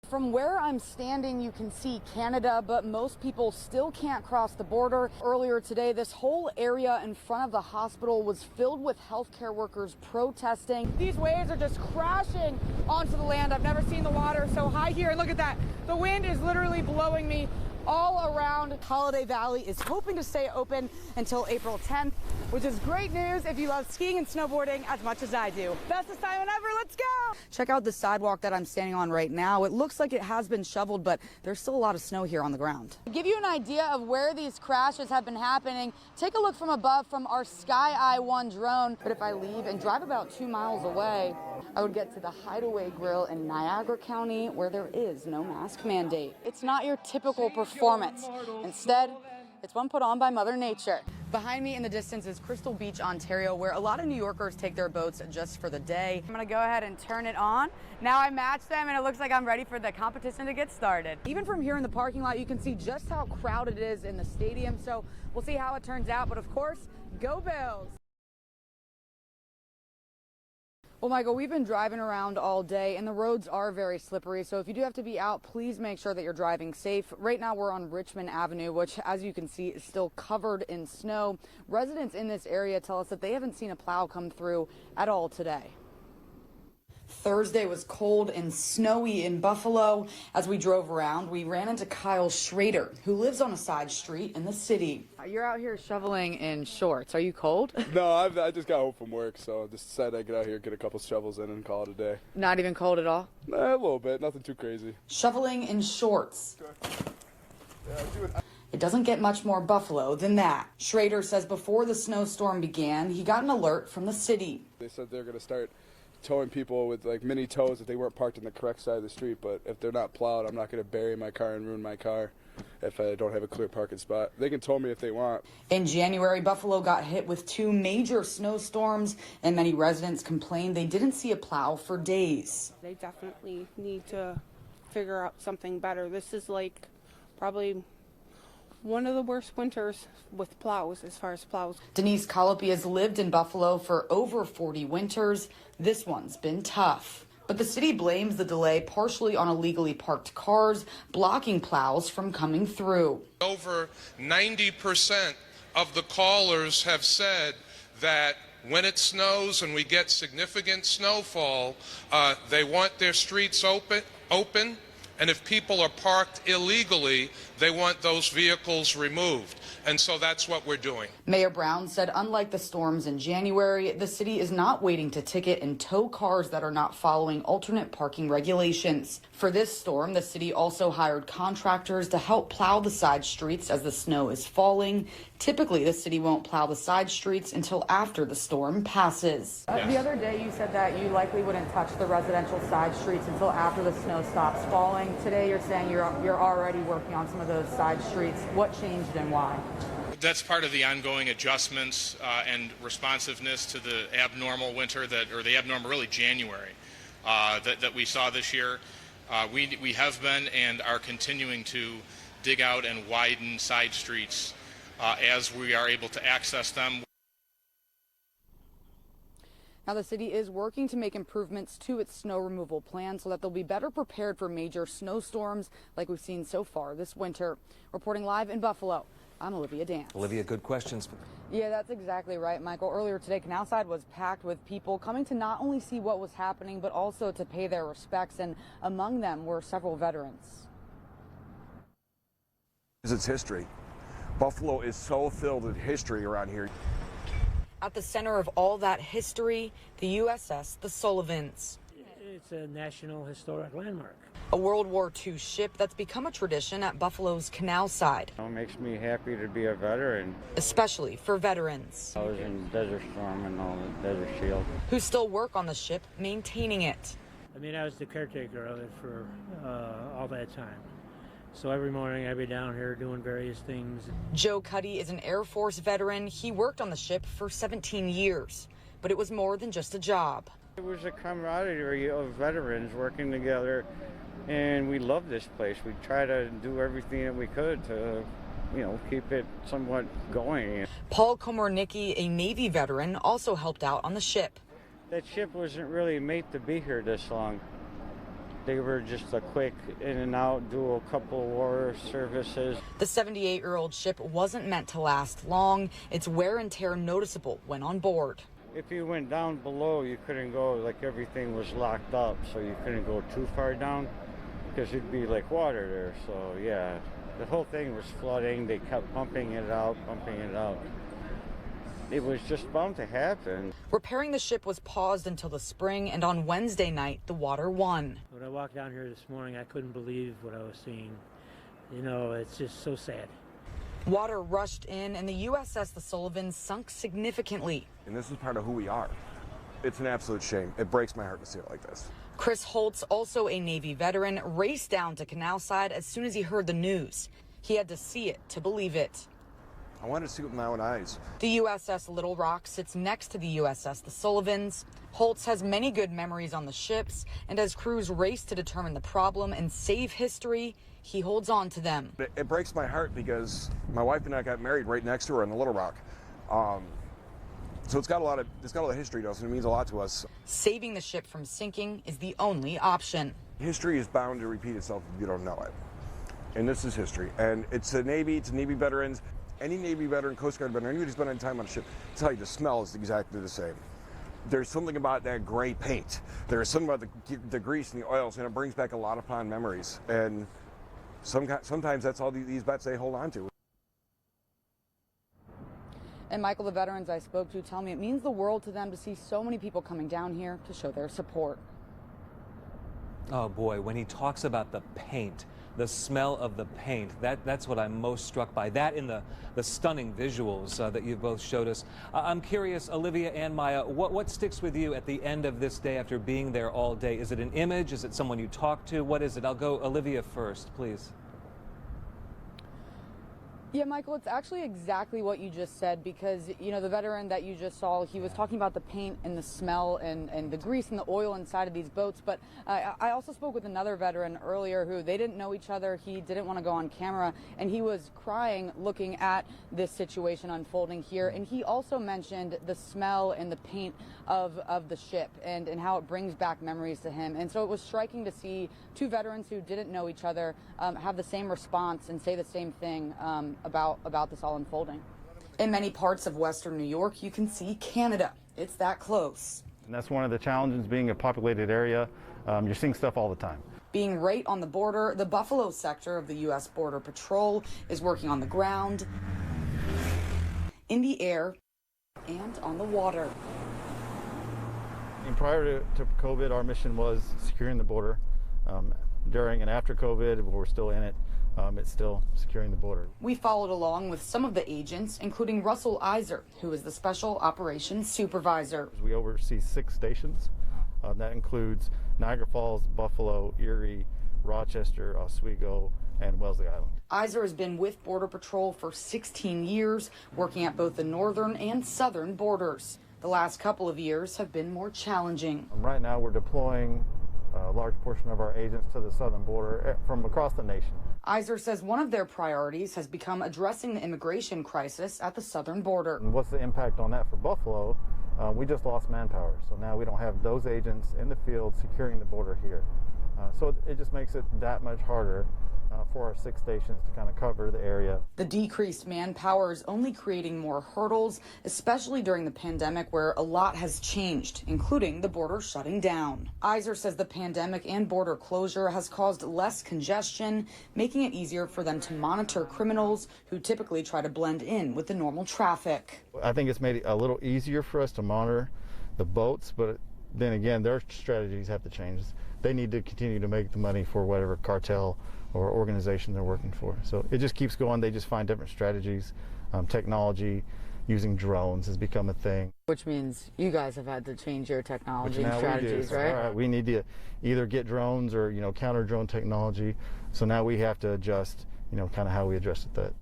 From where I'm standing, you can see Canada, but most people still can't cross the border. Earlier today, this whole area in front of the hospital was filled with healthcare workers protesting. These waves are just crashing onto the land. I've never seen the water so high here. And look at that. The wind is literally blowing me all around. Holiday Valley is hoping to stay open until April 10th, which is great news if you love skiing and snowboarding as much as I do. Best assignment ever, let's go! Check out the sidewalk that I'm standing on right now. It looks like it has been shoveled, but there's still a lot of snow here on the ground. To give you an idea of where these crashes have been happening, take a look from above from our Sky Eye 1 drone. But if I leave and drive about 2 miles away, I would get to the Hideaway Grill in Niagara County, where there is no mask mandate. It's not your typical performance. Instead, it's one put on by Mother Nature. Behind me in the distance is Crystal Beach, Ontario, where a lot of New Yorkers take their boats just for the day. I'm gonna go ahead and turn it on. Now I match them and it looks like I'm ready for the competition to get started. Even from here in the parking lot, you can see just how crowded it is in the stadium. So we'll see how it turns out. But of course, go Bills! Well, Michael, we've been driving around all day and the roads are very slippery. So if you do have to be out, please make sure that you're driving safe. Right now we're on Richmond Avenue, which as you can see is still covered in snow. Residents in this area tell us that they haven't seen a plow come through at all today. Thursday was cold and snowy in Buffalo. As we drove around, we ran into Kyle Schrader, who lives on a side street in the city. You're out here shoveling in shorts. Are you cold? No, I just got home from work, so just decided I'd get out here, get a couple shovels in, and call it a day. Not even cold at all? Nah, a little bit, nothing too crazy. Shoveling in shorts. Yeah, it doesn't get much more Buffalo than that. Schrader says before the snowstorm began, he got an alert from the city. They said they're going to start towing people with like mini tows if they weren't parked in the correct side of the street, but if they're not plowed, I'm not going to bury my car and ruin my car if I don't have a clear parking spot. They can tow me if they want. In January, Buffalo got hit with 2 major snowstorms, and many residents complained they didn't see a plow for days. They definitely need to figure out something better. This is like probably one of the worst winters with plows, as far as plows. Denise Colopy has lived in Buffalo for over 40 winters. This one's been tough. But the city blames the delay partially on illegally parked cars, blocking plows from coming through. Over 90% of the callers have said that when it snows and we get significant snowfall, they want their streets open. And if people are parked illegally, they want those vehicles removed. And so that's what we're doing. Mayor Brown said unlike the storms in January, the city is not waiting to ticket and tow cars that are not following alternate parking regulations. For this storm, the city also hired contractors to help plow the side streets as the snow is falling. Typically, the city won't plow the side streets until after the storm passes. Yes. The other day you said that you likely wouldn't touch the residential side streets until after the snow stops falling. Today you're saying you're already working on some of those side streets. What changed and why? That's part of the ongoing adjustments and responsiveness to the abnormal winter the abnormal really January that we saw this year. We have been and are continuing to dig out and widen side streets as we are able to access them. Now, the city is working to make improvements to its snow removal plan so that they'll be better prepared for major snowstorms like we've seen so far this winter. Reporting live in Buffalo, I'm Olivia Dance. Olivia, good questions. Yeah, that's exactly right, Michael. Earlier today, Canalside was packed with people coming to not only see what was happening, but also to pay their respects, and among them were several veterans. It's history. Buffalo is so filled with history around here. At the center of all that history, the USS the Sullivans. It's a National Historic Landmark. A World War II ship that's become a tradition at Buffalo's Canalside. It makes me happy to be a veteran. Especially for veterans. I was in Desert Storm and all the Desert Shield. Who still work on the ship, maintaining it. I mean, I was the caretaker of it for all that time. So every morning I'd be down here doing various things. Joe Cuddy is an Air Force veteran. He worked on the ship for 17 years, but it was more than just a job. It was a camaraderie of veterans working together, and we love this place. We try to do everything that we could to, keep it somewhat going. Paul Komornicki, a Navy veteran, also helped out on the ship. That ship wasn't really made to be here this long. They were just a quick in and out, do a couple war services. The 78-year-old ship wasn't meant to last long. Its wear and tear noticeable when on board. If you went down below, you couldn't go, like everything was locked up, so you couldn't go too far down because it'd be like water there. So yeah, the whole thing was flooding. They kept pumping it out, pumping it out. It was just bound to happen. Repairing the ship was paused until the spring, and on Wednesday night, the water won. When I walked down here this morning, I couldn't believe what I was seeing. You know, it's just so sad. Water rushed in, and the USS the Sullivan sunk significantly. And this is part of who we are. It's an absolute shame. It breaks my heart to see it like this. Chris Holtz, also a Navy veteran, raced down to Canal Side as soon as he heard the news. He had to see it to believe it. I wanted to see it with my own eyes. The USS Little Rock sits next to the USS the Sullivans. Holtz has many good memories on the ships, and as crews race to determine the problem and save history, he holds on to them. It breaks my heart because my wife and I got married right next to her in the Little Rock. So it's got a lot of history to us, and it means a lot to us. Saving the ship from sinking is the only option. History is bound to repeat itself if you don't know it. And this is history. And it's the Navy veterans. Any Navy veteran, Coast Guard veteran, anybody who's been on time on a ship, tell you the smell is exactly the same. There's something about that gray paint. There's something about the grease and the oils, and it brings back a lot of fond memories. And sometimes that's all these vets they hold on to. And Michael, the veterans I spoke to tell me it means the world to them to see so many people coming down here to show their support. Oh boy, when he talks about the paint, the smell of the paint, that's what I'm most struck by. That in the stunning visuals that you both showed us. I'm curious, Olivia and Maya, what sticks with you at the end of this day after being there all day? Is it an image? Is it someone you talk to? What is it? I'll go Olivia first, please. Yeah, Michael, it's actually exactly what you just said because, you know, the veteran that you just saw, he was talking about the paint and the smell and the grease and the oil inside of these boats. But I also spoke with another veteran earlier who they didn't know each other. He didn't want to go on camera, and he was crying looking at this situation unfolding here. And he also mentioned the smell and the paint of the ship and how it brings back memories to him. And so it was striking to see two veterans who didn't know each other have the same response and say the same thing about this all unfolding. In many parts of Western New York, you can see Canada. It's that close. And that's one of the challenges being a populated area. You're seeing stuff all the time. Being right on the border, the Buffalo sector of the U.S. Border Patrol is working on the ground, in the air, and on the water. And prior to COVID, our mission was securing the border. During and after COVID, we're still in it. It's still securing the border. We followed along with some of the agents, including Russell Iser, who is the Special Operations Supervisor. We oversee 6 stations. That includes Niagara Falls, Buffalo, Erie, Rochester, Oswego, and Wellesley Island. Iser has been with Border Patrol for 16 years, working at both the northern and southern borders. The last couple of years have been more challenging. Right now we're deploying a large portion of our agents to the southern border from across the nation. Iser says one of their priorities has become addressing the immigration crisis at the southern border. And what's the impact on that for Buffalo? We just lost manpower, so now we don't have those agents in the field securing the border here. So it just makes it that much harder for our 6 stations to kind of cover the area. The decreased manpower is only creating more hurdles, especially during the pandemic where a lot has changed, including the border shutting down. Iser says the pandemic and border closure has caused less congestion, making it easier for them to monitor criminals who typically try to blend in with the normal traffic. I think it's made it a little easier for us to monitor the boats, but then again, their strategies have to change. They need to continue to make the money for whatever cartel or organization they're working for. So it just keeps going. They just find different strategies. Technology, using drones has become a thing. Which means you guys have had to change your technology and strategies, right? right? All right? We need to either get drones or, counter drone technology. So now we have to adjust, kind of how we address that.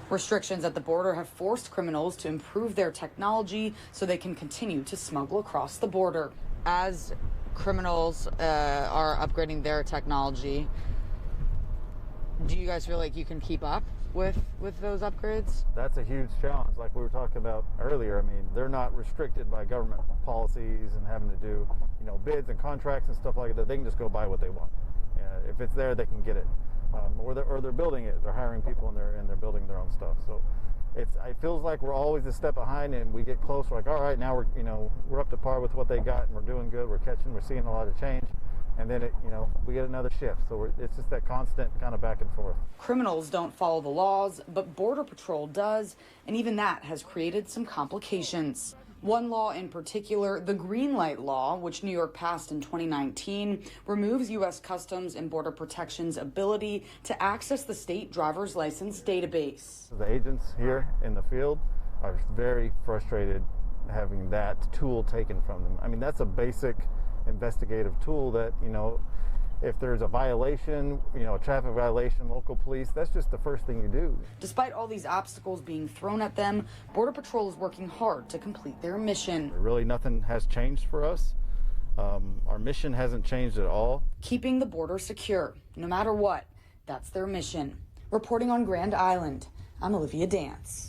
Restrictions at the border have forced criminals to improve their technology so they can continue to smuggle across the border. As criminals are upgrading their technology, do you guys feel like you can keep up with those upgrades? That's a huge challenge. Like we were talking about earlier, I mean, they're not restricted by government policies and having to do, bids and contracts and stuff like that. They can just go buy what they want. If it's there, they can get it, or they're building it. They're hiring people and they're building their own stuff. So it feels like we're always a step behind, and we get close. We're like, all right, now we're up to par with what they got, and we're doing good. We're seeing a lot of change. And then we get another shift. So it's just that constant kind of back and forth. Criminals don't follow the laws, but Border Patrol does, and even that has created some complications. One law in particular, the Green Light Law, which New York passed in 2019, removes U.S. Customs and Border Protection's ability to access the state driver's license database. The agents here in the field are very frustrated having that tool taken from them. I mean, that's a basic investigative tool that, if there's a violation, a traffic violation, local police, that's just the first thing you do. Despite all these obstacles being thrown at them, Border Patrol is working hard to complete their mission. Really, nothing has changed for us. Our mission hasn't changed at all. Keeping the border secure, no matter what, that's their mission. Reporting on Grand Island, I'm Olivia Dance.